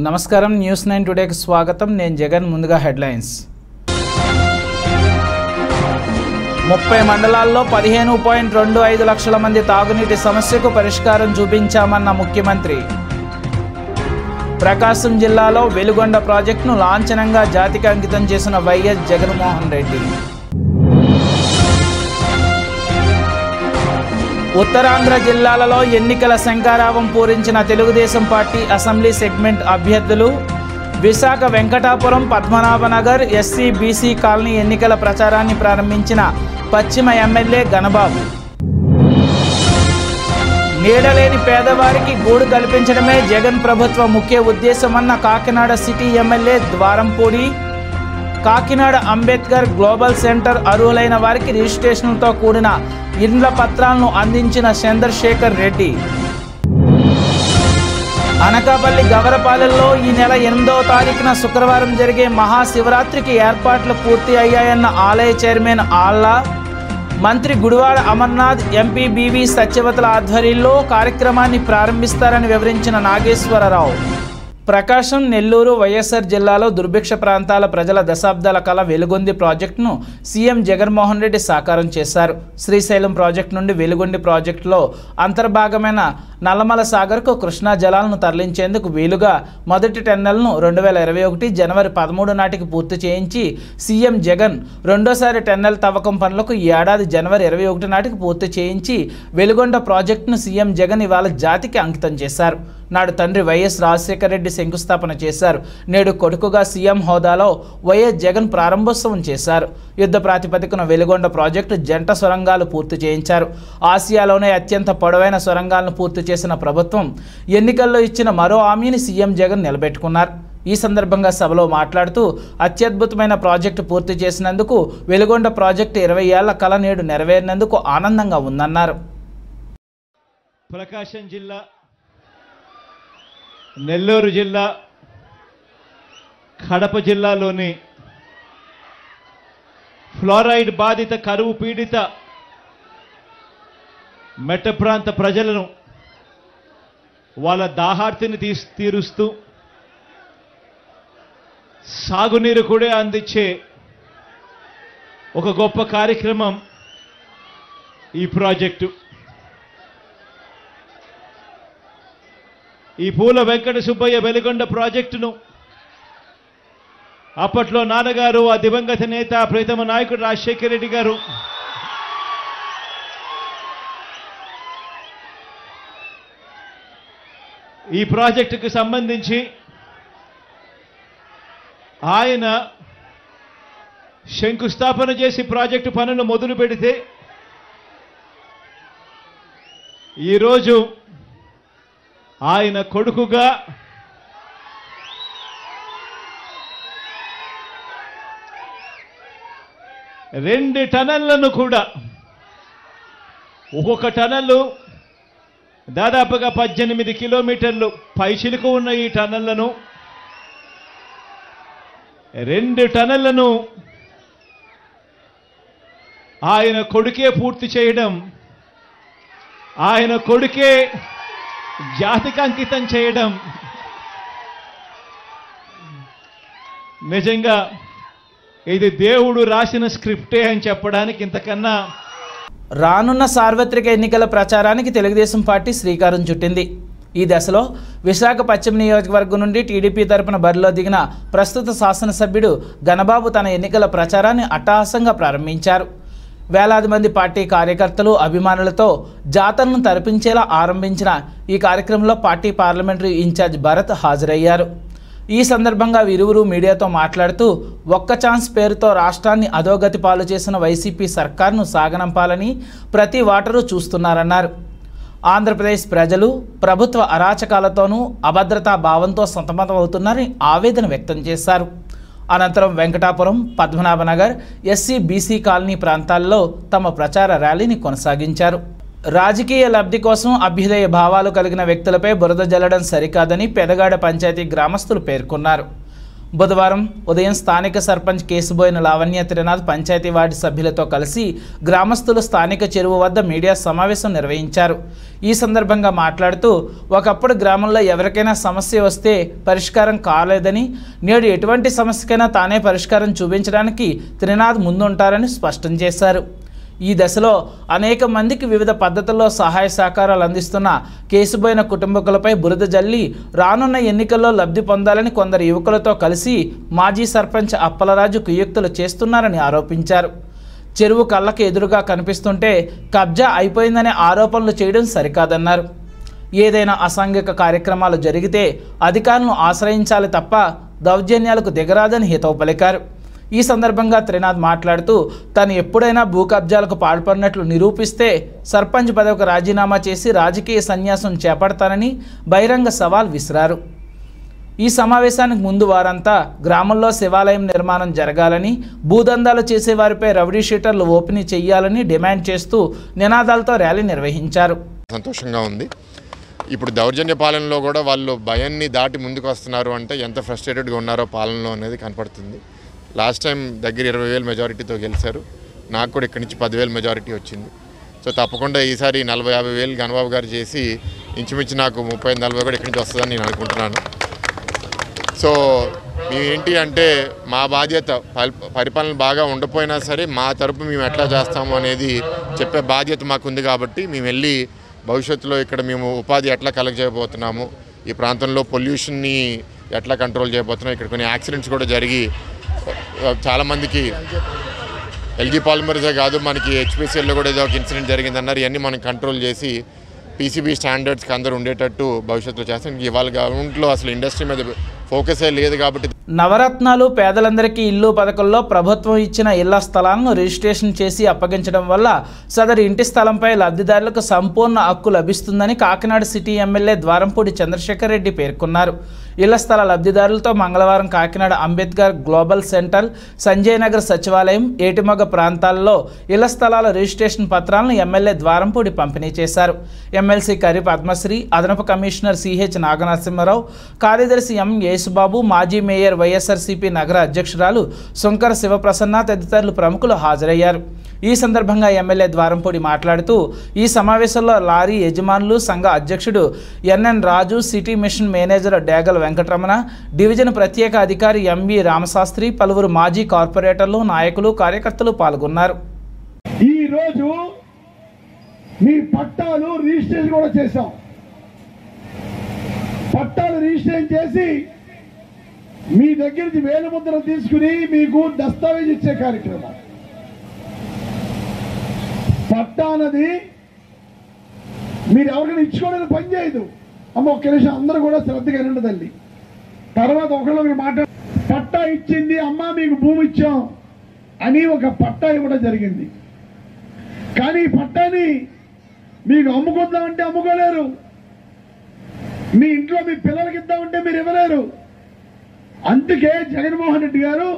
నమస్కారం న్యూస్ 9 టుడేకి స్వాగతం. నేను జగన్. ముందుగా హెడ్లైన్స్. 30 మండలాల్లో 15.25 లక్షల మంది తాగునీటి సమస్యకు పరిష్కారం చూపించామన్న ముఖ్యమంత్రి. ప్రకాశం జిల్లాలో వెలుగొండ ప్రాజెక్టును లాంఛనంగా జాతికి అంకితం చేసిన వైఎస్ జగన్మోహన్ రెడ్డి. ఉత్తరాంధ్ర జిల్లాలలో ఎన్నికల శంఖారావం పూరించిన తెలుగుదేశం పార్టీ అసెంబ్లీ సెగ్మెంట్ అభ్యర్థులు. Visakha Venkatapuram Padmanabhanagar SC BC colony ఎన్నికల ప్రచారాన్ని ప్రారంభించిన పశ్చిమ ఎమ్మెల్యే గణబాబు. నీడలేని పేదవారికి గూడు కల్పించడమే జగన్ ప్రభుత్వ ముఖ్య ఉద్దేశమన్న Kakinada city MLA Dwarampudi. Kakinada Ambedkar global centre అర్హులైన వారికి రిజిస్ట్రేషన్లతో కూడిన ఇండ్ల పత్రాలను అందించిన చంద్రశేఖర్ రెడ్డి. అనకాపల్లి గవరపాలెంలో ఈ నెల 8వ తారీఖున శుక్రవారం జరిగే మహాశివరాత్రికి ఏర్పాట్లు పూర్తి అయ్యాయన్న ఆలయ చైర్మన్ ఆళ్ల. మంత్రి గుడివాడ అమర్నాథ్, ఎంపీ బివి సత్యవతుల ఆధ్వర్యంలో కార్యక్రమాన్ని ప్రారంభిస్తారని వివరించిన నాగేశ్వరరావు. ప్రకాశం, నెల్లూరు, వైఎస్ఆర్ జిల్లాలో దుర్భిక్ష ప్రాంతాల ప్రజల దశాబ్దాల కళ వెలుగొంది ప్రాజెక్టును సీఎం జగన్మోహన్ రెడ్డి సాకారం చేశారు. శ్రీశైలం ప్రాజెక్టు నుండి వెలుగొండి ప్రాజెక్టులో అంతర్భాగమైన నల్లమల సాగర్కు కృష్ణా జలాలను తరలించేందుకు వీలుగా మొదటి టెన్నెల్ను 2021 జనవరి 13 నాటికి పూర్తి చేయించి సీఎం జగన్ రెండోసారి టెన్నెల్ తవ్వకం పనులకు ఈ ఏడాది జనవరి 21 నాటికి పూర్తి చేయించి వెలుగొండ ప్రాజెక్టును సీఎం జగన్ ఇవాళ జాతికి అంకితం చేశారు. నాడు తండ్రి వైఎస్ రాజశేఖర రెడ్డి శంకుస్థాపన చేశారు. నేడు కొడుకుగా సీఎం హోదాలో వైఎస్ జగన్ ప్రారంభోత్సవం చేశారు. యుద్ధ ప్రాతిపదికన వెలుగొండ ప్రాజెక్టు జంట సొరంగాలు పూర్తి చేయించారు. ఆసియాలోనే అత్యంత పొడవైన సొరంగాలను పూర్తి చేసిన ప్రభుత్వం ఎన్నికల్లో ఇచ్చిన మరో హామీని సీఎం జగన్ నిలబెట్టుకున్నారు. ఈ సందర్భంగా సభలో మాట్లాడుతూ అత్యద్భుతమైన ప్రాజెక్టు పూర్తి చేసినందుకు, వెలుగొండ ప్రాజెక్టు 20 ఏళ్ల కల నేడు నెరవేరినందుకు ఆనందంగా ఉందన్నారు. ప్రకాశం జిల్లా, నెల్లూరు జిల్లా, కడప జిల్లాలోని ఫ్లోరైడ్ బాధిత, కరువు పీడిత మెట్ట ప్రాంత ప్రజలను వాళ్ళ దాహార్తిని తీరుస్తూ సాగునీరు కూడా అందించే ఒక గొప్ప కార్యక్రమం ఈ ప్రాజెక్టు. ఈ పూల వెంకట సుబ్బయ్య వెలుగొండ ప్రాజెక్టును అప్పట్లో నాన్నగారు, ఆ దివంగత నేత ప్రీతమ నాయకుడు రాజశేఖర రెడ్డి గారు ఈ ప్రాజెక్టుకు సంబంధించి ఆయన శంకుస్థాపన చేసి ప్రాజెక్టు పనులు మొదలు పెడితే ఈరోజు ఆయన కొడుకుగా రెండు టనళ్లను కూడా, ఒక్కొక్క టనల్లు దాదాపుగా 18 కిలోమీటర్లు పైచిలుకు ఉన్న ఈ టనళ్లను, 2 టనళ్లను ఆయన కొడుకే పూర్తి చేయడం, ఆయన కొడుకే జాతికి అంకితం చేయడం నిజంగా ఇది దేవుడు రాసిన స్క్రిప్టే అని చెప్పడానికి ఇంతకన్నా. రానున్న సార్వత్రిక ఎన్నికల ప్రచారానికి తెలుగుదేశం పార్టీ శ్రీకారం చుట్టింది. ఈ దశలో విశాఖ పశ్చిమ నియోజకవర్గం నుండి టీడీపీ తరపున బరిలో దిగిన ప్రస్తుత శాసనసభ్యుడు గణబాబు తన ఎన్నికల ప్రచారాన్ని అట్టహాసంగా ప్రారంభించారు. వేలాది మంది పార్టీ కార్యకర్తలు, అభిమానులతో జాతరను తరపించేలా ఆరంభించిన ఈ కార్యక్రమంలో పార్టీ పార్లమెంటరీ ఇన్ఛార్జ్ భరత్ హాజరయ్యారు. ఈ సందర్భంగా వీరిరువురు మీడియాతో మాట్లాడుతూ, ఒక్క ఛాన్స్ పేరుతో రాష్ట్రాన్ని అధోగతి పాలు చేసిన వైసీపీ సర్కార్ను సాగనంపాలని ప్రతి ఓటరు చూస్తున్నారన్నారు. ఆంధ్రప్రదేశ్ ప్రజలు ప్రభుత్వ అరాచకాలతోనూ అభద్రతా భావంతో సతమతమవుతున్నారని ఆవేదన వ్యక్తం చేశారు. అనంతరం Venkatapuram, Padmanabhanagar, SC BC colony ప్రాంతాల్లో తమ ప్రచార ర్యాలీని కొనసాగించారు. రాజకీయ లబ్ధి కోసం అభ్యుదయ భావాలు కలిగిన వ్యక్తులపై బురద జల్లడం సరికాదని పెదగాడ పంచాయతీ గ్రామస్తులు పేర్కొన్నారు. బుధవారం ఉదయం స్థానిక సర్పంచ్ కేసుబోయిన లావణ్య త్రినాథ్ పంచాయతీ వార్డు సభ్యులతో కలిసి గ్రామస్తులు స్థానిక చెరువు వద్ద మీడియా సమావేశం నిర్వహించారు. ఈ సందర్భంగా మాట్లాడుతూ ఒకప్పుడు గ్రామంలో ఎవరికైనా సమస్య వస్తే పరిష్కారం కాలేదని, నేడు ఎటువంటి సమస్యకైనా తానే పరిష్కారం చూపించడానికి త్రినాథ్ ముందుంటారని స్పష్టం చేశారు. ఈ దశలో అనేక మందికి వివిధ పద్ధతుల్లో సహాయ సహకారాలు అందిస్తున్న కేసుబోయిన కుటుంబకులపై బురద జల్లి రానున్న ఎన్నికల్లో లబ్ధి పొందాలని కొందరు యువకులతో కలిసి మాజీ సర్పంచ్ అప్పలరాజు కుయుక్తులు చేస్తున్నారని ఆరోపించారు. చెరువు కళ్ళకు ఎదురుగా కనిపిస్తుంటే కబ్జా అయిపోయిందనే ఆరోపణలు చేయడం సరికాదన్నారు. ఏదైనా అసాంఘిక కార్యక్రమాలు జరిగితే అధికారులను ఆశ్రయించాలి తప్ప దౌర్జన్యాలకు దిగరాదని హితవు పలికారు. ఈ సందర్భంగా త్రినాథ్ మాట్లాడుతూ తాను ఎప్పుడైనా భూ కబ్జాలకు పాల్పడినట్లు నిరూపిస్తే సర్పంచ్ పదవికి రాజీనామా చేసి రాజకీయ సన్యాసం చేపడతానని బహిరంగ సవాల్ విసిరారు. ఈ సమావేశానికి ముందు వారంతా గ్రామంలో శివాలయం నిర్మాణం జరగాలని, భూదందాలు చేసేవారిపై రౌడీ షీటర్లు ఓపెన్ చేయాలని డిమాండ్ చేస్తూ నినాదాలతో ర్యాలీ నిర్వహించారు. సంతోషంగా ఉంది. ఇప్పుడు దౌర్జన్య పాలనలో కూడా వాళ్ళు భయాన్ని దాటి ముందుకు వస్తున్నారు అంటే ఎంత ఫ్రస్ట్రేటెడ్గా ఉన్నారో పాలనలో అనేది కనపడుతుంది. లాస్ట్ టైం దగ్గర 20,000 మెజారిటీతో గెలిచారు. నాకు కూడా ఇక్కడి నుంచి 10,000 మెజారిటీ వచ్చింది. సో తప్పకుండా ఈసారి 40-50,000 గణబాబు గారు చేసి ఇంచుమించు నాకు 30-40 కూడా ఇక్కడి నుంచి వస్తుందని నేను అనుకుంటున్నాను. సో మేము ఏంటి అంటే మా బాధ్యత పరిపాలన బాగా ఉండకపోయినా సరే మా తరపు మేము ఎట్లా చేస్తాము అనేది చెప్పే బాధ్యత మాకుంది. కాబట్టి మేము వెళ్ళి భవిష్యత్తులో ఇక్కడ మేము ఉపాధి ఎట్లా కలెక్ట్ చేయబోతున్నాము, ఈ ప్రాంతంలో పొల్యూషన్ని ఎట్లా కంట్రోల్ చేయబోతున్నాం, ఇక్కడ కొన్ని యాక్సిడెంట్స్ కూడా జరిగి చాలామందికి ఎల్జీ పాలిమర్సే కాదు మనకి హెచ్పిసిఎల్లో కూడా ఏదో ఒక ఇన్సిడెంట్ జరిగిందన్నారు. ఇవన్నీ మనం కంట్రోల్ చేసి పీసీబీ స్టాండర్డ్స్కి అందరూ ఉండేటట్టు భవిష్యత్తులో చేస్తాం. ఇవాళ గవర్నమెంట్లో అసలు ఇండస్ట్రీ మీద ఫోకసే లేదు. కాబట్టి నవరత్నాలు పేదలందరికీ ఇల్లు పథకంలో ప్రభుత్వం ఇచ్చిన ఇళ్ల స్థలాలను రిజిస్ట్రేషన్ చేసి అప్పగించడం వల్ల సదరు ఇంటి స్థలంపై లబ్ధిదారులకు సంపూర్ణ హక్కు లభిస్తుందని కాకినాడ సిటీ ఎమ్మెల్యే ద్వారంపూడి చంద్రశేఖర్ రెడ్డి పేర్కొన్నారు. ఇళ్ల స్థల లబ్ధిదారులతో మంగళవారం కాకినాడ అంబేద్కర్ గ్లోబల్ సెంటర్, సంజయ్ నగర్ సచివాలయం, ఏటిమొగ ప్రాంతాల్లో ఇళ్ల స్థలాల రిజిస్ట్రేషన్ పత్రాలను ఎమ్మెల్యే ద్వారంపూడి పంపిణీ చేశారు. ఎమ్మెల్సీ కరి పద్మశ్రీ, అదనపు కమిషనర్ సిహెచ్ నాగనరసింహారావు, కార్యదర్శి ఎం యేసుబాబు, మాజీ మేయర్ వైఎస్ఆర్సీపీ నగర అధ్యక్షురాలు శంకర శివప్రసన్న తదితరులు ప్రముఖులు హాజరయ్యారు. ఈ సందర్భంగా ఎమ్మెల్యే ద్వారంపూడి మాట్లాడుతూ ఈ సమావేశంలో లారీ యజమానులు సంఘ అధ్యక్షుడు ఎన్ఎన్ రాజు, సిటీ మిషన్ మేనేజర్ డేగల వెంకటరమణ, డివిజన్ ప్రత్యేక అధికారి ఎంవి రామశాస్త్రి, పలువురు మాజీ కార్పొరేటర్లు, నాయకులు, కార్యకర్తలు పాల్గొన్నారు. ఈరోజు మీ పట్టాలు రిజిస్ట్రేషన్ కూడా చేశాం. పట్టాలు రిజిస్ట్రేషన్ చేసి మీ దగ్గర నుంచి వేలిముద్రలు తీసుకుని మీకు దస్తావేజ్ ఇచ్చే కార్యక్రమం. పట్టా అన్నది మీరు ఎవరికైనా ఇచ్చుకోవడానికి పని చేయదు. అమ్మ ఒక్క నిమిషం అందరూ కూడా శ్రద్ధగా వినండి తల్లి. తర్వాత ఒకళ్ళు మీరు పట్టా ఇచ్చింది, అమ్మ మీకు భూమి ఇచ్చాం అని ఒక పట్టా ఇవ్వడం జరిగింది. కానీ ఈ పట్టాని మీకు అమ్ముకుందామంటే అమ్ముకోలేరు, మీ ఇంట్లో మీ పిల్లలకి ఇద్దామంటే మీరు ఇవ్వలేరు. అందుకే జగన్మోహన్ రెడ్డి గారు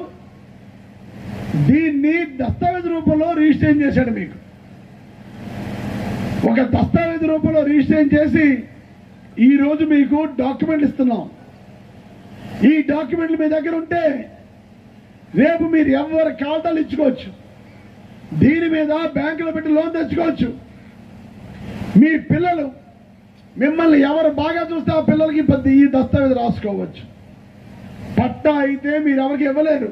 దీన్ని దస్తావేజ్ రూపంలో రిజిస్ట్రేషన్ చేశాడు. మీకు ఒక దస్తావేజ్ రూపంలో రిజిస్ట్రేషన్ చేసి ఈరోజు మీకు డాక్యుమెంట్లు ఇస్తున్నాం. ఈ డాక్యుమెంట్లు మీ దగ్గర ఉంటే రేపు మీరు ఎవరి ఖాతాలు ఇచ్చుకోవచ్చు. దీని మీద బ్యాంకులో పెట్టి లోన్ తెచ్చుకోవచ్చు. మీ పిల్లలు మిమ్మల్ని ఎవరు బాగా చూస్తే ఆ పిల్లలకి ఈ దస్తావేజ్ రాసుకోవచ్చు. పట్టా అయితే మీరు ఎవరికి ఇవ్వలేరు.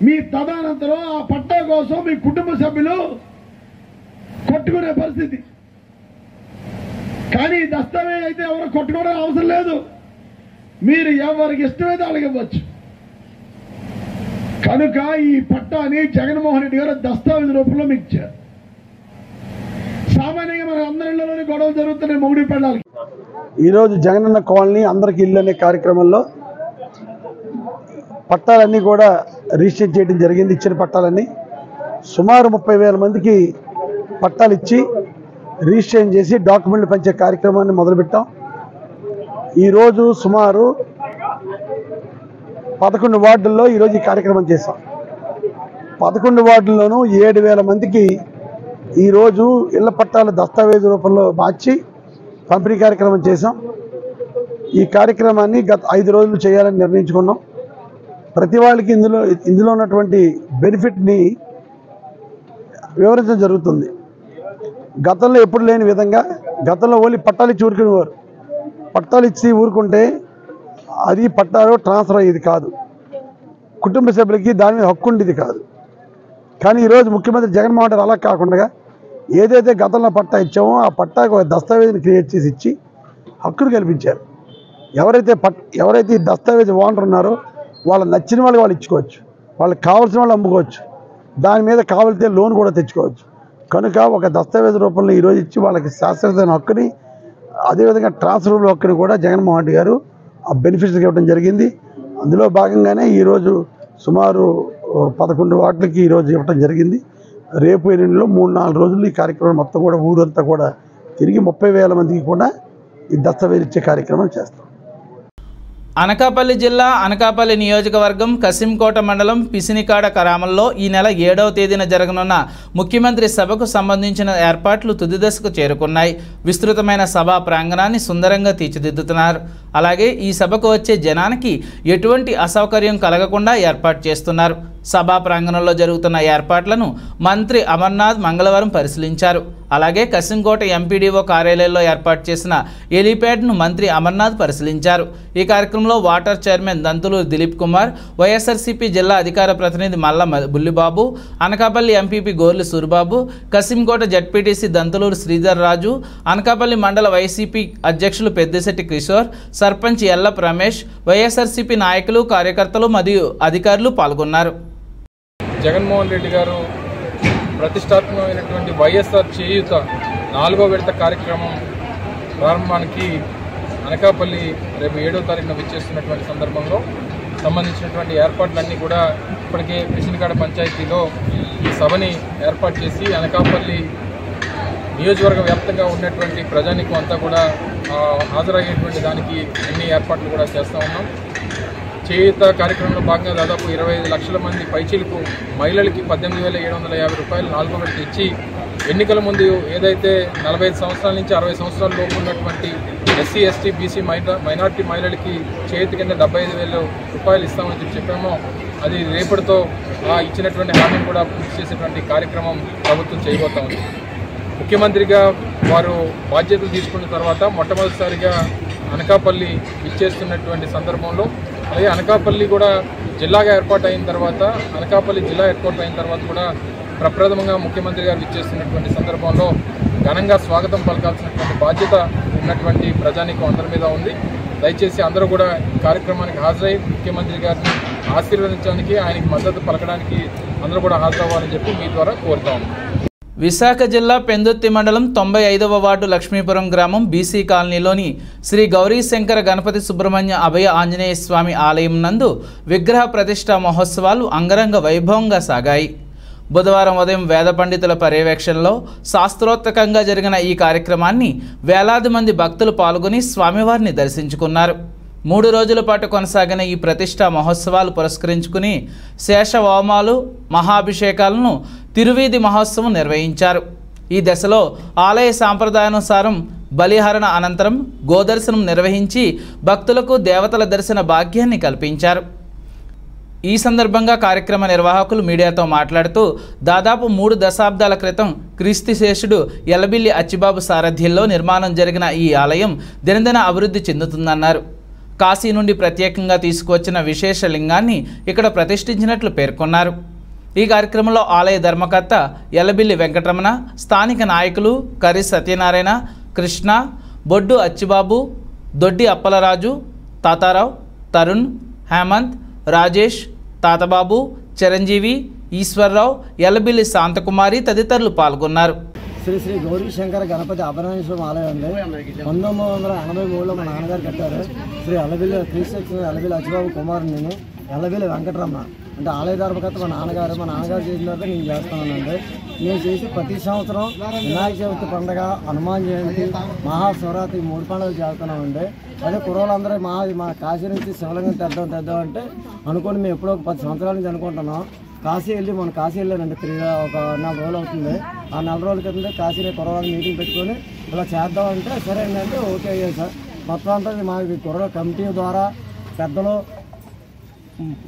మీ తదనంతరం ఆ పట్టా కోసం మీ కుటుంబ సభ్యులు కొట్టుకునే పరిస్థితి. కానీ దస్తావేజ్ అయితే ఎవరు కొట్టుకోవడం అవసరం లేదు. మీరు ఎవరికి ఇష్టమైతే వాళ్ళకి ఇవ్వచ్చు. కనుక ఈ పట్టాని జగన్మోహన్ రెడ్డి గారు దస్తావేజ్ రూపంలో మీకు ఇచ్చారు. సామాన్యంగా మన అందరిలోనే గొడవలు జరుగుతున్నాయి మొగుడి పెళ్ళాలకి. ఈరోజు జగనన్న కాలనీ అందరికి ఇల్లు అనే కార్యక్రమంలో పట్టాలన్నీ కూడా రిజిస్టర్ చేయడం జరిగింది. ఇచ్చిన పట్టాలన్నీ సుమారు 30,000 మందికి పట్టాలు ఇచ్చి రిజిస్ట్రేషన్ చేసి డాక్యుమెంట్లు పంచే కార్యక్రమాన్ని మొదలుపెట్టాం. ఈరోజు సుమారు 11 వార్డుల్లో ఈరోజు ఈ కార్యక్రమం చేశాం. 11 వార్డుల్లోనూ 7,000 మందికి ఈరోజు ఇళ్ల పట్టాల దస్తావేజు రూపంలో మార్చి పంపిణీ కార్యక్రమం చేశాం. ఈ కార్యక్రమాన్ని గత 5 రోజులు చేయాలని నిర్ణయించుకున్నాం. ప్రతి వాళ్ళకి ఇందులో ఉన్నటువంటి బెనిఫిట్ని వివరించడం జరుగుతుంది. గతంలో ఎప్పుడు లేని విధంగా గతంలో ఓన్లీ పట్టాలు ఇచ్చి ఊరుకునేవారు. పట్టాలు ఇచ్చి ఊరుకుంటే అది పట్టాలు ట్రాన్స్ఫర్ అయ్యేది కాదు, కుటుంబ సభ్యులకి దాని మీద హక్కు ఉండేది కాదు. కానీ ఈరోజు ముఖ్యమంత్రి జగన్మోహన్ రెడ్డి అలా కాకుండా ఏదైతే గతంలో పట్టా ఇచ్చామో ఆ పట్టాకు ఒక దస్తావేజీని క్రియేట్ చేసి ఇచ్చి హక్కును కల్పించారు. ఎవరైతే ఈ దస్తావేజ్ ఓనర్ ఉన్నారో వాళ్ళకి నచ్చిన వాళ్ళకి వాళ్ళు ఇచ్చుకోవచ్చు, వాళ్ళకి కావాల్సిన వాళ్ళు అమ్ముకోవచ్చు, దాని మీద కావాలితే లోన్ కూడా తెచ్చుకోవచ్చు. కనుక ఒక దస్తావేజ్ రూపంలో ఈరోజు ఇచ్చి వాళ్ళకి శాశ్వతమైన హక్కుని, అదేవిధంగా ట్రాన్స్ఫర్ హక్కుని కూడా జగన్మోహన్ రెడ్డి గారు ఆ బెనిఫిట్స్ ఇవ్వడం జరిగింది. అందులో భాగంగానే ఈరోజు సుమారు 11 వార్డులకి ఈరోజు ఇవ్వడం జరిగింది. రేపు ఎల్లుండిలో 3-4 రోజులు ఈ కార్యక్రమం మొత్తం కూడా ఊరంతా కూడా తిరిగి 30,000 మందికి కూడా ఈ దస్తావేజ్ ఇచ్చే కార్యక్రమం చేస్తాం. అనకాపల్లి జిల్లా అనకాపల్లి నియోజకవర్గం కసింకోట మండలం పిసినికాడ గ్రామంలో ఈ నెల 7వ తేదీన జరగనున్న ముఖ్యమంత్రి సభకు సంబంధించిన ఏర్పాట్లు తుది దశకు చేరుకున్నాయి. విస్తృతమైన సభా ప్రాంగణాన్ని సుందరంగా తీర్చిదిద్దుతున్నారు. అలాగే ఈ సభకు వచ్చే జనానికి ఎటువంటి అసౌకర్యం కలగకుండా ఏర్పాటు చేస్తున్నారు. సభా ప్రాంగణంలో జరుగుతున్న ఏర్పాట్లను మంత్రి అమర్నాథ్ మంగళవారం పరిశీలించారు. అలాగే కసింకోట ఎంపీడీఓ కార్యాలయంలో ఏర్పాటు చేసిన హెలీప్యాడ్ను మంత్రి అమర్నాథ్ పరిశీలించారు. ఈ కార్యక్రమంలో వాటర్ చైర్మన్ దంతులూరు దిలీప్ కుమార్, వైఎస్ఆర్సీపీ జిల్లా అధికార ప్రతినిధి మల్ల బుల్లిబాబు, అనకాపల్లి ఎంపీపీ గోర్లు సూరిబాబు, కసింకోట జడ్పీటీసీ దంతులూరు శ్రీధర్ రాజు, అనకాపల్లి మండల వైసీపీ అధ్యక్షులు పెద్దిశెట్టి కిషోర్, సర్పంచ్ ఎల్లప్ రమేష్, వైఎస్ఆర్సీపీ నాయకులు, కార్యకర్తలు మరియు అధికారులు పాల్గొన్నారు. జగన్మోహన్ రెడ్డి గారు ప్రతిష్టాత్మకమైనటువంటి వైఎస్ఆర్ చేయూత 4వ విడత కార్యక్రమం ప్రారంభానికి అనకాపల్లి రేపు 7వ తారీఖున విచ్చేస్తున్నటువంటి సందర్భంలో సంబంధించినటువంటి ఏర్పాట్లన్నీ కూడా ఇప్పటికే పిసినికాడ పంచాయతీలో ఈ సభని ఏర్పాటు చేసి అనకాపల్లి నియోజకవర్గ వ్యాప్తంగా ఉన్నటువంటి ప్రజానీకం అంతా కూడా హాజరయ్యేటువంటి దానికి అన్ని ఏర్పాట్లు కూడా చేస్తూ ఉన్నాం. చేయూత కార్యక్రమంలో భాగంగా దాదాపు 25 లక్షల మంది పైచీలకు మహిళలకి 18,750 రూపాయలు 4వ విడత ఇచ్చి ఎన్నికల ముందు ఏదైతే 45 సంవత్సరాల నుంచి 60 సంవత్సరాల లోపు ఉన్నటువంటి ఎస్సీ, ఎస్టీ, బీసీ మైనార్టీ మహిళలకి చేయూత కింద 75,000 రూపాయలు ఇస్తామని చెప్పామో అది రేపటితో ఇచ్చినటువంటి హామీని కూడా పూర్తి చేసేటువంటి కార్యక్రమం ప్రభుత్వం చేయబోతా ఉంది. ముఖ్యమంత్రిగా వారు బాధ్యతలు తీసుకున్న తర్వాత మొట్టమొదటిసారిగా అనకాపల్లి ఇచ్చేస్తున్నటువంటి సందర్భంలో అలాగే అనకాపల్లి కూడా జిల్లాగా ఏర్పాటు అయిన తర్వాత అనకాపల్లి జిల్లా ఏర్పాటు అయిన తర్వాత కూడా ప్రప్రథమంగా ముఖ్యమంత్రి గారు ఇచ్చేస్తున్నటువంటి సందర్భంలో ఘనంగా స్వాగతం పలకాల్సినటువంటి బాధ్యత ఉన్నటువంటి ప్రజానీకం అందరి మీద ఉంది. దయచేసి అందరూ కూడా ఈ కార్యక్రమానికి హాజరై ముఖ్యమంత్రి గారిని ఆశీర్వదించడానికి, ఆయనకి మద్దతు పలకడానికి అందరూ కూడా హాజరవ్వాలని చెప్పి మీ ద్వారా కోరుతాము. విశాఖ జిల్లా పెందుర్తి మండలం 95వ వార్డు లక్ష్మీపురం గ్రామం బీసీ కాలనీలోని శ్రీ గౌరీశంకర గణపతి సుబ్రహ్మణ్య అభయ ఆంజనేయ స్వామి ఆలయం నందు విగ్రహ ప్రతిష్ఠా మహోత్సవాలు అంగరంగ వైభవంగా సాగాయి. బుధవారం ఉదయం వేద పండితుల పర్యవేక్షణలో శాస్త్రోక్తంగా జరిగిన ఈ కార్యక్రమాన్ని వేలాది మంది భక్తులు పాల్గొని స్వామివారిని దర్శించుకున్నారు. 3 రోజుల పాటు కొనసాగిన ఈ ప్రతిష్టా మహోత్సవాలు పురస్కరించుకుని శేషవామాలు, మహాభిషేకాలను తిరువీధి మహోత్సవం నిర్వహించారు. ఈ దశలో ఆలయ సాంప్రదాయానుసారం బలిహరణ అనంతరం గోదర్శనం నిర్వహించి భక్తులకు దేవతల దర్శన భాగ్యాన్ని కల్పించారు. ఈ సందర్భంగా కార్యక్రమ నిర్వాహకులు మీడియాతో మాట్లాడుతూ దాదాపు 3 దశాబ్దాల క్రితం క్రీస్తుశేషుడు ఎల్లబిల్లి అచ్చిబాబు సారథ్యంలో నిర్మాణం జరిగిన ఈ ఆలయం దినదిన అభివృద్ధి చెందుతుందన్నారు. కాశీ నుండి ప్రత్యేకంగా తీసుకువచ్చిన విశేష లింగాన్ని ఇక్కడ ప్రతిష్ఠించినట్లు పేర్కొన్నారు. ఈ కార్యక్రమంలో ఆలయ ధర్మకర్త ఎల్లబిల్లి వెంకటరమణ, స్థానిక నాయకులు కర్రి సత్యనారాయణ, కృష్ణ, బొడ్డు అచ్చిబాబు, దొడ్డి అప్పలరాజు, తాతారావు, తరుణ్, హేమంత్, రాజేష్, తాతబాబు, చిరంజీవి, ఈశ్వర్రావు, ఎల్లబిల్లి శాంతకుమారి తదితరులు పాల్గొన్నారు. శ్రీ శ్రీ గౌరీశంకర గణపతి అభరణేశ్వరం ఆలయం అండి. 1983లో మా నాన్నగారు కట్టారు. శ్రీ ఎల్లబిల్లి క్రీస్తు ఎల్లబిల్లి అచ్చిబాబు కుమారుడు నేను, ఎల్లబిల్లి వెంకటరమణ. అంటే ఆలయ ధర్మకర్త మా నాన్నగారు చేసిన తర్వాత నేను చేస్తున్నానండి. నేను చేసి ప్రతి సంవత్సరం వినాయక చవితి పండుగ, హనుమాన్ జయంతి, మహాశివరాత్రి 3 పండుగలు చేస్తున్నామండి. అదే కుర్రోళ్ళందరూ మా కాశీ నుంచి శివలింగం తెద్దాం అంటే అనుకోని మేము ఎప్పుడో 10 సంవత్సరాల నుంచి అనుకుంటున్నాం. కాశీ మన కాశీ వెళ్ళానండి. ఒక 4 రోజులు అవుతుంది. ఆ 4 రోజుల క్రితం కాశీలో కుర్రవాళ్ళని మీటింగ్ పెట్టుకొని ఇలా చేద్దామంటే సరే ఏంటంటే ఓకే అయ్యాయి సార్. మొత్తం అంతా మాకు కుర్ర కమిటీ ద్వారా పెద్దలు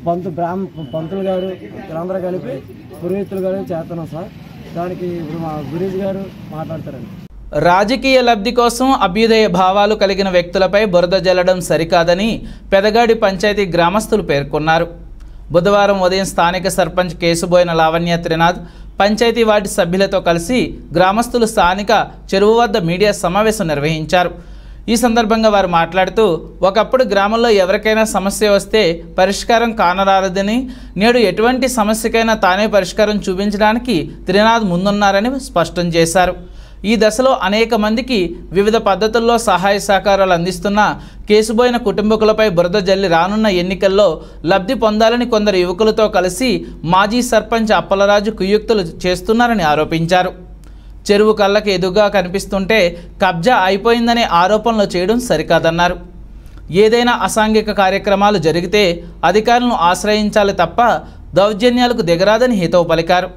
పంతులు గారు వీళ్ళందరూ కలిపి పురోహితులు గారు చేస్తున్నాం సార్. దానికి ఇప్పుడు మా గురుజీ గారు మాట్లాడతారండి. రాజకీయ లబ్ధి కోసం అభ్యుదయ భావాలు కలిగిన వ్యక్తులపై బురద జల్లడం సరికాదని పెదగాడి పంచాయతీ గ్రామస్తులు పేర్కొన్నారు. బుధవారం ఉదయం స్థానిక సర్పంచ్ కేసుబోయిన లావణ్య త్రినాథ్ పంచాయతీ వార్డు సభ్యులతో కలిసి గ్రామస్తులు స్థానిక చెరువు వద్ద మీడియా సమావేశం నిర్వహించారు. ఈ సందర్భంగా వారు మాట్లాడుతూ ఒకప్పుడు గ్రామంలో ఎవరికైనా సమస్య వస్తే పరిష్కారం కానరాలేదని, నేడు ఎటువంటి సమస్యకైనా తానే పరిష్కారం చూపించడానికి త్రినాథ్ ముందున్నారని స్పష్టం చేశారు. ఈ దశలో అనేక మందికి వివిధ పద్ధతుల్లో సహాయ సహకారాలు అందిస్తున్న కేసుబోయిన కుటుంబకులపై బురద జల్లి రానున్న ఎన్నికల్లో లబ్ధి పొందాలని కొందరు యువకులతో కలిసి మాజీ సర్పంచ్ అప్పలరాజు కుయుక్తులు చేస్తున్నారని ఆరోపించారు. చెరువు కళ్ళకి ఎదురుగా కనిపిస్తుంటే కబ్జా అయిపోయిందనే ఆరోపణలు చేయడం సరికాదన్నారు. ఏదైనా అసాంఘిక కార్యక్రమాలు జరిగితే అధికారులను ఆశ్రయించాలి తప్ప దౌర్జన్యాలకు దిగరాదని హితవు పలికారు.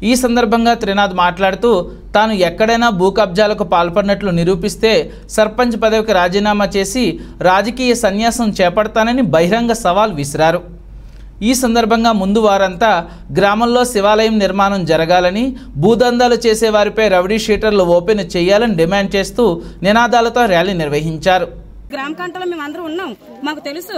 ఈ సందర్భంగా త్రినాథ్ మాట్లాడుతూ తాను ఎక్కడైనా భూ కబ్జాలకు పాల్పడినట్లు నిరూపిస్తే సర్పంచ్ పదవికి రాజీనామా చేసి రాజకీయ సన్యాసం చేపడతానని బహిరంగ సవాల్ విసిరారు. ఈ సందర్భంగా ముందు వారంతా గ్రామంలో శివాలయం నిర్మాణం జరగాలని, భూదందాలు చేసే వారిపై రౌడీ షీటర్లు ఓపెన్ చేయాలని డిమాండ్ చేస్తూ నినాదాలతో ర్యాలీ నిర్వహించారు. గ్రామ కంటలో మేము అందరూ ఉన్నాం, మాకు తెలుసు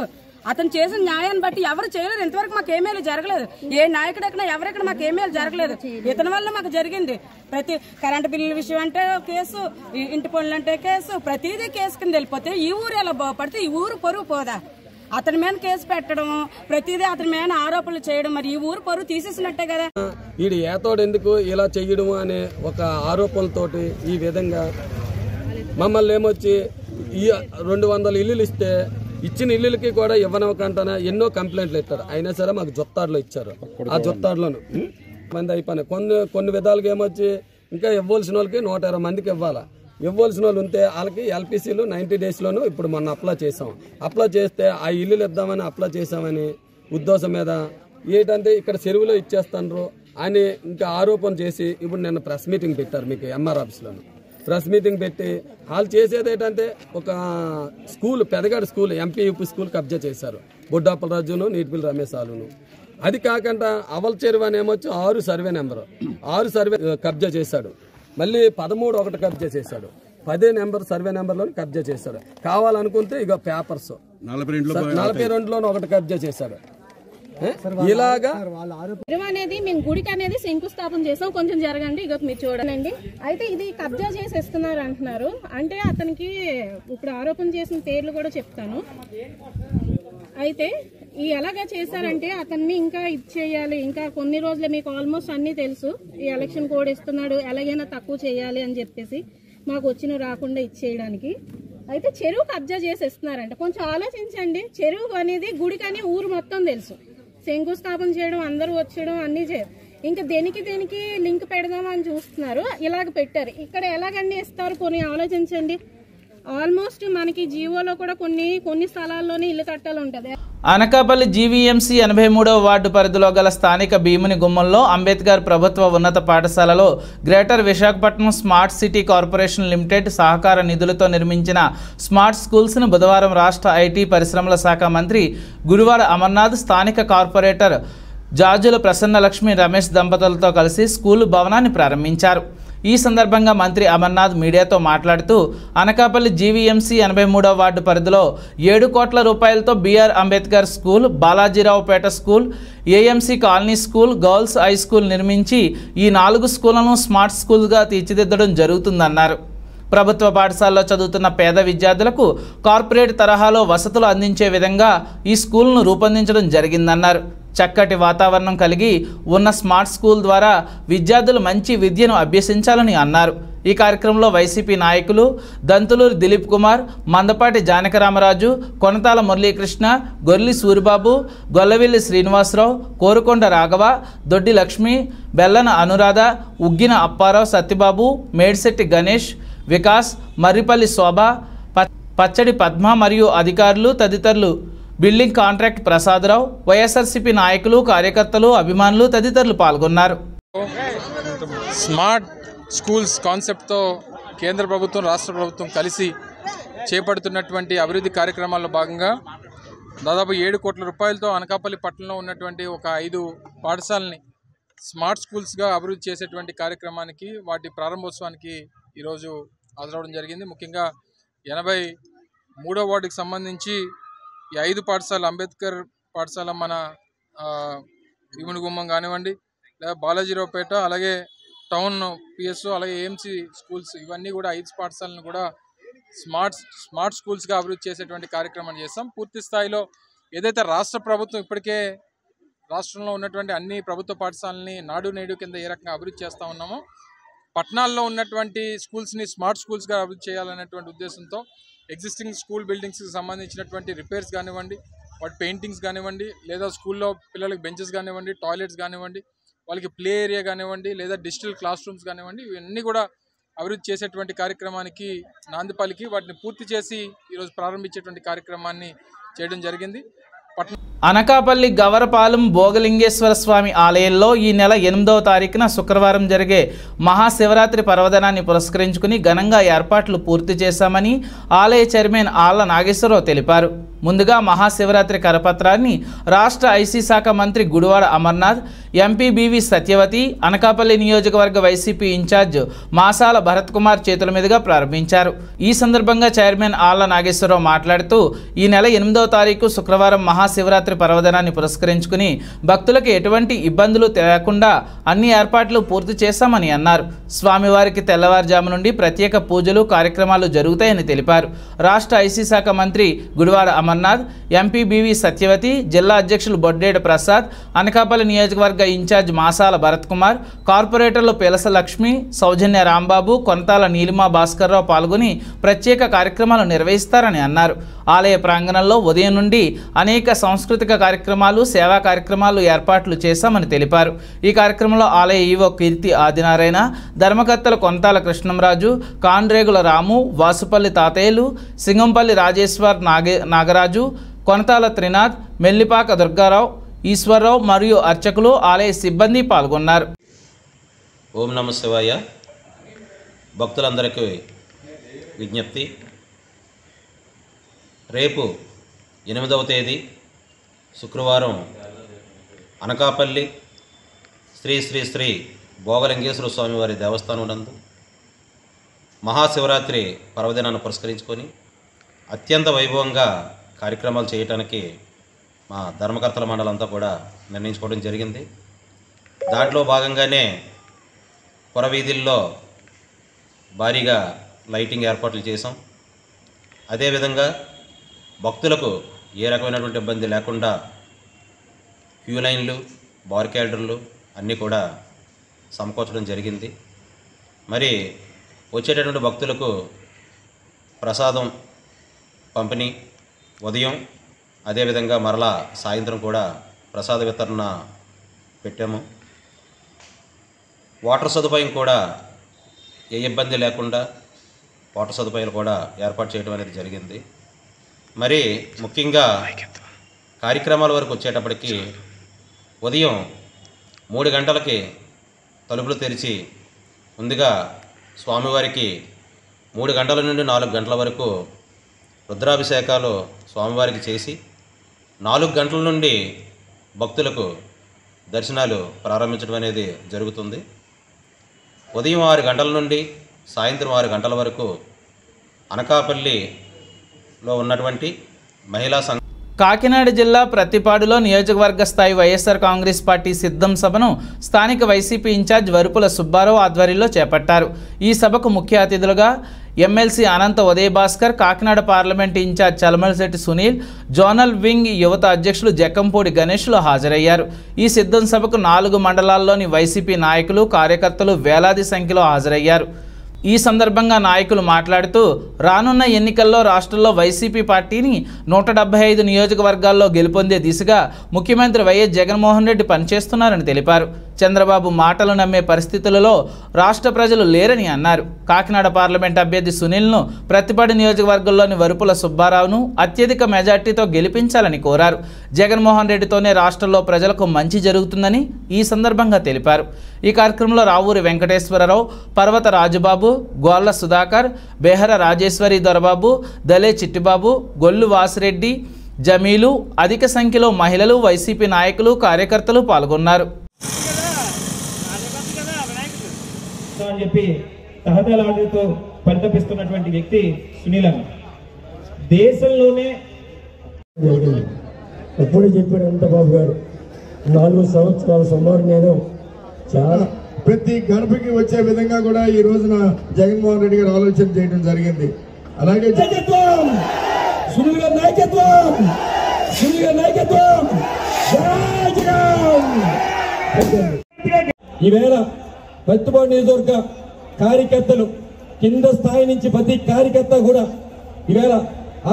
అతను చేసిన న్యాయాన్ని బట్టి ఎవరు చేయలేదు. ఇంతవరకు మాకు ఏమేలు జరగలేదు. ఏ నాయకుడు ఎక్కడ ఎవరెక్కడ మాకు ఏమేలు జరగలేదు. ఇతని వల్ల మాకు జరిగింది. ప్రతి కరెంటు బిల్లుల విషయం అంటే కేసు, ఇంటి పనులు అంటే కేసు, ప్రతిదీ కేసు కింద వెళ్ళిపోతే ఈ ఊరు ఎలా బాగుపడితే ఈ ఊరు పరువు పోదా? అతని మీద కేసు పెట్టడం, ప్రతిదీ అతని మీద ఆరోపణలు చేయడం, మరి ఈ ఊరు పరువు తీసేసినట్టే కదా. వీడు ఏతోడు ఎందుకు ఇలా చెయ్యడం అనే ఒక ఆరోపణలతోటి ఈ విధంగా మమ్మల్ని ఏమొచ్చి ఈ 200 ఇల్లులు ఇస్తే ఇచ్చిన ఇల్లులకి కూడా ఇవ్వనవకంటనే ఎన్నో కంప్లైంట్లు ఇస్తారు. అయినా సరే మాకు జొత్తాడులో ఇచ్చారు. ఆ జొత్తాడులోను మంది అయిపోయినాయి. కొన్ని విధాలుగా ఏమొచ్చి ఇంకా ఇవ్వాల్సిన వాళ్ళకి 120 మందికి ఇవ్వాలా. ఇవ్వాల్సిన వాళ్ళు ఉంటే వాళ్ళకి ఎల్పిసిలు 90 డేస్లోను ఇప్పుడు మొన్న అప్లై చేసాం. అప్లై చేస్తే ఆ ఇల్లులు ఇద్దామని అప్లై చేసామని ఉద్దేశం మీద ఏంటంటే ఇక్కడ చెరువులో ఇచ్చేస్తాను అని ఇంకా ఆరోపణ చేసి ఇప్పుడు నిన్న ప్రెస్ మీటింగ్ పెట్టారు మీకు ఎంఆర్ ఆఫీస్లోను. ప్రెస్ మీటింగ్ పెట్టి వాళ్ళు చేసేది ఏంటంటే ఒక school, పెదగాడి school, MP UP school కబ్జా చేశారు. బొడ్డాపలరాజును, నీటిపిల్లి రమేష్ ఆలును. అది కాకుండా అవల్ చెరువు అని ఏమొచ్చు 6 సర్వే నెంబరు 6 సర్వే కబ్జా చేశాడు. మళ్ళీ 13 ఒకటి కబ్జా చేశాడు. 10 నెంబర్ సర్వే నెంబర్లో కబ్జా చేశాడు. కావాలనుకుంటే ఇక పేపర్స్ 42లోనే ఒకటి కబ్జా చేశాడు. ఇలాగా అనేది మేము గుడికి అనేది శంకుస్థాపన చేసాం. కొంచెం జరగండి, ఇక మీరు చూడండి. అయితే ఇది కబ్జా చేసేస్తున్నారు అంటున్నారు. అంటే అతనికి ఇప్పుడు ఆరోపణ చేసిన పేర్లు కూడా చెప్తాను. అయితే ఈ ఎలాగా చేశారంటే అతన్ని ఇంకా ఇచ్చేయాలి, ఇంకా కొన్ని రోజులే, మీకు ఆల్మోస్ట్ అన్ని తెలుసు. ఈ ఎలక్షన్ కోడ్ ఇస్తున్నాడు, ఎలాగైనా తక్కువ చేయాలి అని చెప్పేసి మాకు వచ్చిన రాకుండా ఇచ్చేయడానికి. అయితే చెరువు కబ్జా చేసేస్తున్నారంట. కొంచెం ఆలోచించండి. చెరువు అనేది గుడికని ఊరు మొత్తం తెలుసు. శంకుస్థాపన చేయడం, అందరూ వచ్చేయడం అన్ని చేయడం, ఇంకా దేనికి లింక్ పెడదామని చూస్తున్నారు. ఇలాగ పెట్టారు. ఇక్కడ ఎలాగండి ఇస్తారు? కొన్ని ఆలోచించండి. ఆల్మోస్ట్ మనకి జీవోలో కూడా కొన్ని స్థలాల్లోనే ఇల్లు కట్టాలి ఉంటుంది. అనకాపల్లి జీవీఎంసీ 83వ వార్డు పరిధిలో గల స్థానిక భీముని గుమ్మంలో అంబేద్కర్ ప్రభుత్వ ఉన్నత పాఠశాలలో greater Visakhapatnam smart city corporation limited సహకార నిధులతో నిర్మించిన స్మార్ట్ స్కూల్స్ను బుధవారం రాష్ట్ర ఐటీ పరిశ్రమల శాఖ మంత్రి గుడివాడ అమర్నాథ్ స్థానిక కార్పొరేటర్ జాజుల ప్రసన్నలక్ష్మి రమేష్ దంపతులతో కలిసి స్కూల్ భవనాన్ని ప్రారంభించారు. ఈ సందర్భంగా మంత్రి అమర్నాథ్ మీడియాతో మాట్లాడుతూ అనకాపల్లి జీవీఎంసీ 83వ వార్డు పరిధిలో 7 కోట్ల రూపాయలతో BR Ambedkar school, Balajiraopeta school, AMC colony school, girls high school నిర్మించి ఈ 4 స్కూళ్లను స్మార్ట్ స్కూల్గా తీర్చిదిద్దడం జరుగుతుందన్నారు. ప్రభుత్వ పాఠశాలలో చదువుతున్న పేద విద్యార్థులకు కార్పొరేట్ తరహాలో వసతులు అందించే విధంగా ఈ స్కూల్ను రూపొందించడం జరిగిందన్నారు. చక్కటి వాతావరణం కలిగి ఉన్న స్మార్ట్ స్కూల్ ద్వారా విద్యార్థులు మంచి విద్యను అభ్యసించాలని అన్నారు. ఈ కార్యక్రమంలో వైసీపీ నాయకులు దంతులూరి దిలీప్ కుమార్, మందపాటి జానకరామరాజు, కొనతాల మురళీకృష్ణ, గొర్లి సూరిబాబు, గొల్లవిల్లి శ్రీనివాసరావు, కోరుకొండ రాఘవ, దొడ్డి లక్ష్మి, బెల్లన అనురాధ, ఉగ్గిన అప్పారావు, సత్యబాబు, మేడిశెట్టి గణేష్, వికాస్, మర్రిపల్లి శోభ, పచ్చడి పద్మ మరియు అధికారులు తదితరులు, బిల్డింగ్ కాంట్రాక్ట్ ప్రసాదరావు, వైఎస్ఆర్సీపీ నాయకులు, కార్యకర్తలు, అభిమానులు తదితరులు పాల్గొన్నారు. స్మార్ట్ స్కూల్స్ కాన్సెప్ట్తో కేంద్ర ప్రభుత్వం, రాష్ట్ర ప్రభుత్వం కలిసి చేపడుతున్నటువంటి అభివృద్ధి కార్యక్రమాల్లో భాగంగా దాదాపు 7 కోట్ల రూపాయలతో అనకాపల్లి పట్టణంలో ఉన్నటువంటి ఒక 5 పాఠశాలని స్మార్ట్ స్కూల్స్గా అభివృద్ధి చేసేటువంటి కార్యక్రమానికి వాటి ప్రారంభోత్సవానికి ఈరోజు హాజరవడం జరిగింది. ముఖ్యంగా 83వ వార్డుకి సంబంధించి ఈ 5 పాఠశాల అంబేద్కర్ పాఠశాల మన భీమునిగుమ్మం కానివ్వండి, లేదా బాలాజీరావుపేట, అలాగే టౌన్ పిఎస్ఓ, అలాగే ఏఎంసీ స్కూల్స్, ఇవన్నీ కూడా 5 పాఠశాలను కూడా స్మార్ట్ స్కూల్స్గా అభివృద్ధి చేసేటువంటి కార్యక్రమాన్ని చేస్తాం. పూర్తి స్థాయిలో ఏదైతే రాష్ట్ర ప్రభుత్వం ఇప్పటికే రాష్ట్రంలో ఉన్నటువంటి అన్ని ప్రభుత్వ పాఠశాలని నాడు నేడు కింద ఏ రకంగా అభివృద్ధి చేస్తూ ఉన్నామో, పట్టణాల్లో ఉన్నటువంటి స్కూల్స్ని స్మార్ట్ స్కూల్స్గా అభివృద్ధి చేయాలనేటువంటి ఉద్దేశంతో ఎగ్జిస్టింగ్ స్కూల్ బిల్డింగ్స్కి సంబంధించినటువంటి రిపేర్స్ కానివ్వండి, వాటి పెయింటింగ్స్ కానివ్వండి, లేదా స్కూల్లో పిల్లలకి బెంచెస్ కానివ్వండి, టాయిలెట్స్ కానివ్వండి, వాళ్ళకి ప్లే ఏరియా కానివ్వండి, లేదా డిజిటల్ క్లాస్ రూమ్స్ కానివ్వండి, ఇవన్నీ కూడా అభివృద్ధి చేసేటువంటి కార్యక్రమానికి నాంది పలికి వాటిని పూర్తి చేసి ఈరోజు ప్రారంభించేటువంటి కార్యక్రమాన్ని చేయడం జరిగింది. అనకాపల్లి గవరపాలెం భోగలింగేశ్వర స్వామి ఆలయంలో ఈ నెల 8వ తారీఖున శుక్రవారం జరిగే మహాశివరాత్రి పర్వదినాన్ని పురస్కరించుకుని ఘనంగా ఏర్పాట్లు పూర్తి చేశామని ఆలయ చైర్మన్ ఆళ్ల నాగేశ్వరరావు తెలిపారు. ముందుగా మహాశివరాత్రి కరపత్రాన్ని రాష్ట్ర ఐసీ శాఖ మంత్రి గుడివాడ అమర్నాథ్, ఎంపీ బివి సత్యవతి, అనకాపల్లి నియోజకవర్గ వైసీపీ ఇన్ఛార్జ్ మాసాల భరత్ కుమార్ చేతుల మీదుగా ప్రారంభించారు. ఈ సందర్భంగా చైర్మన్ ఆళ్ల నాగేశ్వరరావు మాట్లాడుతూ ఈ నెల 8వ తారీఖు శుక్రవారం మహాశివరాత్రి పర్వదినాన్ని పురస్కరించుకుని భక్తులకు ఎటువంటి ఇబ్బందులు లేకుండా అన్ని ఏర్పాట్లు పూర్తి చేశామని అన్నారు. స్వామివారికి తెల్లవారుజాము నుండి ప్రత్యేక పూజలు కార్యక్రమాలు జరుగుతాయని తెలిపారు. రాష్ట్ర ఐసీ శాఖ మంత్రి గుడివాడ అమర్నాథ్, ఎంపీ బివి సత్యవతి, జిల్లా అధ్యక్షులు బొడ్డేడు ప్రసాద్, అనకాపల్లి నియోజకవర్గ ఇన్ఛార్జ్ మాసాల భరత్ కుమార్, కార్పొరేటర్లు పిలస లక్ష్మి, సౌజన్య రాంబాబు, కొంతాల నీలిమా భాస్కర్రావు పాల్గొని ప్రత్యేక కార్యక్రమాలు నిర్వహిస్తారని అన్నారు. ఆలయ ప్రాంగణంలో ఉదయం నుండి అనేక సాంస్కృతిక కార్యక్రమాలు, సేవా కార్యక్రమాలు ఏర్పాట్లు చేశామని తెలిపారు. ఈ కార్యక్రమంలో ఆలయ ఈవో కీర్తి ఆదినారాయణ, ధర్మకర్తలు కొంతాల కృష్ణంరాజు, కాండ్రేగుల రాము, వాసుపల్లి తాతయ్యలు, సింగంపల్లి రాజేశ్వర్ నాగరాజు, కొనతాల త్రినాథ్, మెల్లిపాక దుర్గారావు, ఈశ్వరరావు మరియు అర్చకులు, ఆలయ సిబ్బంది పాల్గొన్నారు. ఓం నమః శివాయ. భక్తులందరికీ విజ్ఞప్తి, రేపు 8వ తేదీ శుక్రవారం అనకాపల్లి శ్రీ శ్రీ శ్రీ భోగలింగేశ్వర స్వామివారి దేవస్థానం నందు మహాశివరాత్రి పర్వదినాన్ని పురస్కరించుకొని అత్యంత వైభవంగా కార్యక్రమాలు చేయటానికి మా ధర్మకర్తల మండలంతా కూడా నిర్ణయించుకోవడం జరిగింది. దాంట్లో భాగంగానే పురవీధుల్లో భారీగా లైటింగ్ ఏర్పాట్లు చేసాం. అదేవిధంగా భక్తులకు ఏ రకమైనటువంటి ఇబ్బంది లేకుండా క్యూ లైన్లు, బార్కేడర్లు అన్నీ కూడా సమకూర్చడం జరిగింది. మరి వచ్చేటటువంటి భక్తులకు ప్రసాదం పంపిణీ ఉదయం, అదేవిధంగా మరలా సాయంత్రం కూడా ప్రసాద వితరణ పెట్టాము. వాటర్ సదుపాయం కూడా ఏ ఇబ్బంది లేకుండా వాటర్ సదుపాయాలు కూడా ఏర్పాటు చేయడం అనేది జరిగింది. మరి ముఖ్యంగా కార్యక్రమాల వరకు వచ్చేటప్పటికి ఉదయం 3 గంటలకి తలుపులు తెరిచి ముందుగా స్వామివారికి 3 గంటల నుండి 4 గంటల వరకు రుద్రాభిషేకాలు స్వామివారికి చేసి 4 గంటల నుండి భక్తులకు దర్శనాలు ప్రారంభించడం అనేది జరుగుతుంది. ఉదయం 6 గంటల నుండి సాయంత్రం 6 గంటల వరకు అనకాపల్లిలో ఉన్నటువంటి మహిళా సంఘ కాకినాడ జిల్లా ప్రతిపాడులో నియోజకవర్గ స్థాయి వైఎస్ఆర్ కాంగ్రెస్ పార్టీ సిద్ధం సభను స్థానిక వైసీపీ ఇన్ఛార్జ్ వరుపుల సుబ్బారావు ఆధ్వర్యంలో చేపట్టారు. ఈ సభకు ముఖ్య అతిథులుగా MLC Anantha Uday Bhaskar, Kakinada parliament incharge Chalamalasetti Sunil, zonal wing యువత అధ్యక్షులు జక్కంపూడి గణేష్లు హాజరయ్యారు. ఈ సిద్ధం సభకు 4 మండలాల్లోని వైసీపీ నాయకులు, కార్యకర్తలు వేలాది సంఖ్యలో హాజరయ్యారు. ఈ సందర్భంగా నాయకులు మాట్లాడుతూ రానున్న ఎన్నికల్లో రాష్ట్రంలో వైసీపీ పార్టీని 175 నియోజకవర్గాల్లో గెలుపొందే దిశగా ముఖ్యమంత్రి వైఎస్ జగన్మోహన్ రెడ్డి పనిచేస్తున్నారని తెలిపారు. చంద్రబాబు మాటలు నమ్మే పరిస్థితులలో రాష్ట్ర ప్రజలు లేరని అన్నారు. కాకినాడ పార్లమెంట్ అభ్యర్థి సునీల్ను ప్రతిపాడు నియోజకవర్గంలోని వరుపుల సుబ్బారావును అత్యధిక మెజార్టీతో గెలిపించాలని కోరారు. జగన్మోహన్ రెడ్డితోనే రాష్ట్రంలో ప్రజలకు మంచి జరుగుతుందని ఈ సందర్భంగా తెలిపారు. ఈ కార్యక్రమంలో రావూరి వెంకటేశ్వరరావు, పర్వత రాజుబాబు, గోళ్ల సుధాకర్, బెహర రాజేశ్వరి దొరబాబు, దలే చిట్టిబాబు, గొల్లు వాసిరెడ్డి, జమీలు, అధిక సంఖ్యలో మహిళలు, వైసీపీ నాయకులు, కార్యకర్తలు పాల్గొన్నారు. అని చెప్పి తహతలాడుతో పరితపిస్తున్నటువంటి వ్యక్తి సునీల్ అన్న. దేశంలోనే ఎప్పుడే చెప్పాడు అంతబాబు గారు 4 సంవత్సరాల సుమారు నేను చాలా ప్రతి గడపకి వచ్చే విధంగా కూడా ఈ రోజున జగన్మోహన్ రెడ్డి గారు ఆలోచన చేయడం జరిగింది. అలాగే సునీల్ గారి నాయకత్వం, సునీల్ గారి నాయకత్వం. ఈవేళ పత్తిపాడు నియోజకవర్గ కార్యకర్తలు కింద స్థాయి నుంచి ప్రతి కార్యకర్త కూడా ఈవేళ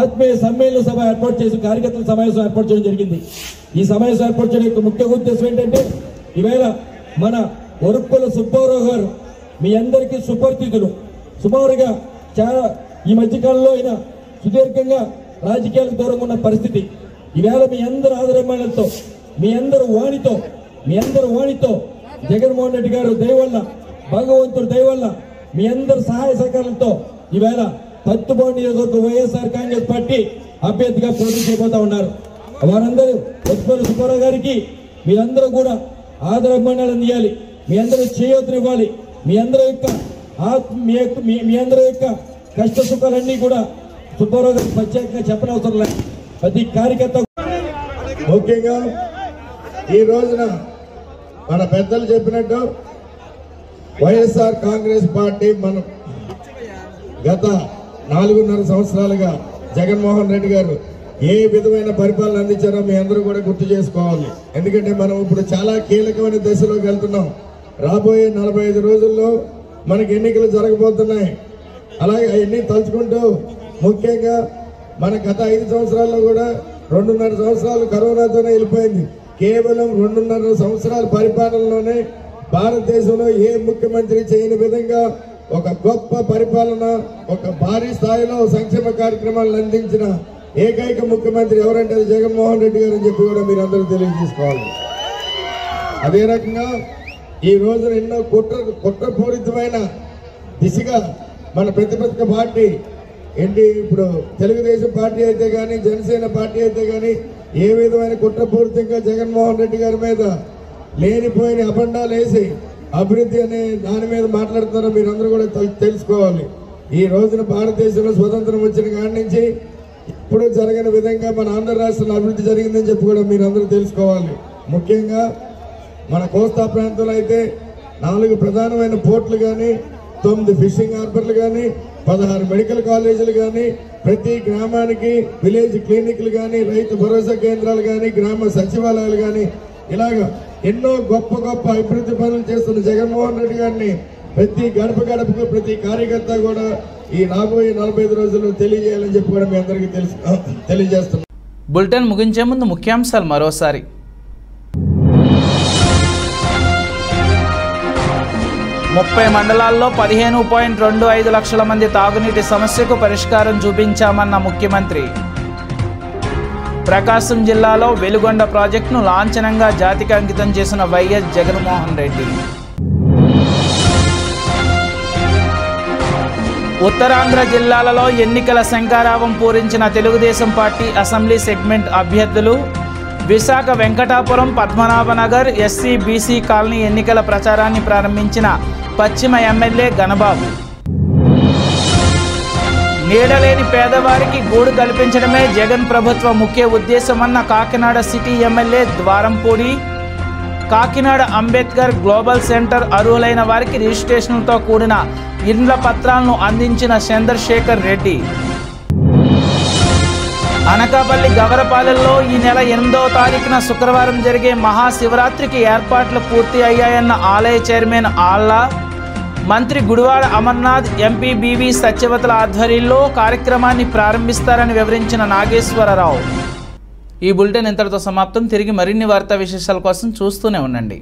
ఆత్మీయ సమ్మేళన సభ ఏర్పాటు చేసి కార్యకర్తల సమావేశం ఏర్పాటు చేయడం జరిగింది. ఈ సమావేశం ఏర్పాటు చేయడం యొక్క ముఖ్య ఉద్దేశం ఏంటంటే ఈవేళ మన వరుక్కుల సుబ్బారావు గారు మీ అందరికీ సుపరిచితులు. సుమారుగా చాలా ఈ మధ్యకాలంలో అయిన సుదీర్ఘంగా రాజకీయాలకు దూరంగా ఉన్న పరిస్థితి. ఈవేళ మీ అందరి ఆదరమాలతో, మీ అందరి వాణితో జగన్మోహన్ రెడ్డి గారు దయవల్ల, భగవంతుడు దయవల్ల, మీ అందరి సహాయ సహకారాలతో ఈవేళ పత్తిపాడు నియోజకవర్గ వైఎస్ఆర్ కాంగ్రెస్ పార్టీ అభ్యర్థిగా పోటీ చేయబోతా ఉన్నారు. వారందరూ వరుక్కుల సుబ్బారావు గారికి మీరందరూ కూడా ఆదరాభిమానాలు అందియాలి, మీ అందరూ చేయూతనివ్వాలి. మీ అందరి యొక్క కష్ట సుఖాలన్నీ కూడా సుబ్బారావు గారికి ప్రత్యేకంగా చెప్పనవసరం లేదు. ప్రతి కార్యకర్త ముఖ్యంగా ఈ రోజున మన పెద్దలు చెప్పినట్టు వైఎస్ఆర్ కాంగ్రెస్ పార్టీ మనం గత 4.5 సంవత్సరాలుగా జగన్మోహన్ రెడ్డి గారు ఏ విధమైన పరిపాలన అందించారో మీ అందరూ కూడా గుర్తు చేసుకోవాలి. ఎందుకంటే మనం ఇప్పుడు చాలా కీలకమైన దశలోకి వెళ్తున్నాం. రాబోయే 45 రోజుల్లో మనకి ఎన్నికలు జరగబోతున్నాయి. అలాగే అవన్నీ తలుచుకుంటూ ముఖ్యంగా మన గత 5 సంవత్సరాల్లో కూడా 2.5 సంవత్సరాలు కరోనాతోనే వెళ్ళిపోయింది. కేవలం 2.5 సంవత్సరాల పరిపాలనలోనే భారతదేశంలో ఏ ముఖ్యమంత్రి చేయని విధంగా ఒక గొప్ప పరిపాలన, ఒక భారీ స్థాయిలో సంక్షేమ కార్యక్రమాలను అందించిన ఏకైక ముఖ్యమంత్రి ఎవరంటే జగన్మోహన్ రెడ్డి గారు అని చెప్పి కూడా మీరు అందరూ తెలియజేసుకోవాలి. అదే రకంగా ఈ రోజున ఎన్నో కుట్రపూరితమైన దిశగా మన ప్రతిపక్ష పార్టీ ఏంటి, ఇప్పుడు తెలుగుదేశం పార్టీ అయితే కానీ, జనసేన పార్టీ అయితే కానీ ఏ విధమైన కుట్రపూరితంగా జగన్మోహన్ రెడ్డి గారి మీద లేనిపోయిన అబండాలు వేసి అభివృద్ధి అనే దాని మీద మాట్లాడుతున్నారో మీరందరూ కూడా తెలుసుకోవాలి. ఈ రోజున భారతదేశంలో స్వతంత్రం వచ్చిన కాడి నుంచి ఇప్పుడు జరగని విధంగా మన ఆంధ్ర రాష్ట్రంలో అభివృద్ధి జరిగిందని చెప్పి కూడా మీరందరూ తెలుసుకోవాలి. ముఖ్యంగా మన కోస్తా ప్రాంతంలో అయితే 4 ప్రధానమైన పోర్టులు కానీ, 9 ఫిషింగ్ హార్బర్లు కానీ, 16 మెడికల్ కాలేజీలు కానీ, ప్రతి గ్రామానికి విలేజ్ క్లినిక్లు కానీ, రైతు భరోసా కేంద్రాలు కానీ, గ్రామ సచివాలయాలు కానీ, ఇలాగా ఎన్నో గొప్ప అభివృద్ధి పనులు చేస్తున్న జగన్మోహన్ రెడ్డి గారిని ప్రతి గడపకు ప్రతి కార్యకర్త కూడా ఈ రాబోయే 45 రోజుల్లో తెలియజేయాలని చెప్పి కూడా మీ అందరికీ తెలియజేస్తున్నాం. బులెటిన్ ముగించే ముందు ముఖ్యాంశాలు మరోసారి. 30 మండలాల్లో 15.25 లక్షల మంది తాగునీటి సమస్యకు పరిష్కారం చూపించామన్న ముఖ్యమంత్రి. ప్రకాశం జిల్లాలో వెలుగొండ ప్రాజెక్టును లాంఛనంగా జాతికి అంకితం చేసిన వైఎస్ జగన్మోహన్ రెడ్డి. ఉత్తరాంధ్ర జిల్లాలలో ఎన్నికల శంఖారావం పూరించిన తెలుగుదేశం పార్టీ అసెంబ్లీ సెగ్మెంట్ అభ్యర్థులు. Visakha Venkatapuram, Padmanabhanagar SC BC colony ఎన్నికల ప్రచారాన్ని ప్రారంభించిన పశ్చిమ ఎమ్మెల్యే గణబాబు. నీడలేని పేదవారికి గూడు కల్పించడమే జగన్ ప్రభుత్వ ముఖ్య ఉద్దేశమన్న Kakinada city MLA Dwarampudi. Kakinada Ambedkar global centre అర్హులైన వారికి రిజిస్ట్రేషన్లతో కూడిన ఇండ్ల పత్రాలను అందించిన చంద్రశేఖర్ రెడ్డి. అనకాపల్లి గవరపాలెంలో ఈ నెల 8వ తారీఖున శుక్రవారం జరిగే మహాశివరాత్రికి ఏర్పాట్లు పూర్తి అయ్యాయన్న ఆలయ చైర్మన్ ఆళ్ల. మంత్రి గుడివాడ అమర్నాథ్, ఎంపీ బివి సత్యవతుల ఆధ్వర్యంలో కార్యక్రమాన్ని ప్రారంభిస్తారని వివరించిన నాగేశ్వరరావు. ఈ బులెటిన్ ఇంతటితో సమాప్తం. తిరిగి మరిన్ని వార్తా విశేషాల కోసం చూస్తూనే ఉండండి.